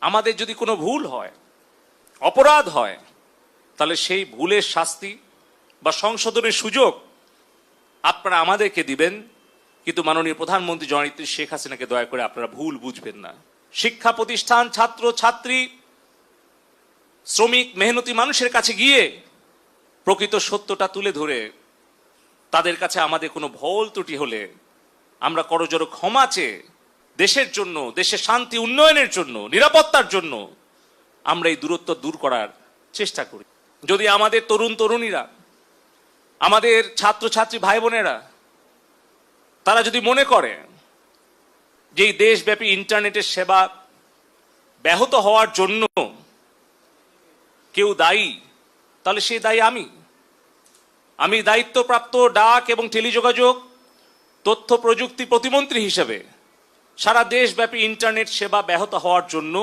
আমাদের যদি কোনো ভুল হয়, অপরাধ হয়, তাহলে সেই ভুলের শাস্তি বা সংশোধনের সুযোগ আপনারা আমাদেরকে দিবেন, কিন্তু মাননীয় প্রধানমন্ত্রী জননেত্রী শেখ হাসিনাকে দয়া করে আপনারা ভুল বুঝবেন না। শিক্ষা প্রতিষ্ঠান, ছাত্র ছাত্রী, শ্রমিক, মেহনতি মানুষের কাছে গিয়ে প্রকৃত সত্যটা তুলে ধরে তাদের কাছে আমাদের কোনো ভুল ত্রুটি হলে আমরা করজোড়ে ক্ষমা চেয়ে দেশের জন্য, দেশের শান্তি উন্নয়নের জন্য, নিরাপত্তার জন্য আমরা এই দূরত্ব দূর করার চেষ্টা করি। যদি আমাদের তরুণ তরুণীরা, আমাদের ছাত্রছাত্রী ভাই বোনেরা তারা যদি মনে করে যে এই দেশব্যাপী ইন্টারনেটের সেবা ব্যাহত হওয়ার জন্য কেউ দায়ী, তাহলে সেই দায়ী আমি দায়িত্বপ্রাপ্ত ডাক এবং টেলিযোগাযোগ তথ্য প্রযুক্তি প্রতিমন্ত্রী হিসেবে সারা দেশব্যাপী ইন্টারনেট সেবা ব্যাহত হওয়ার জন্য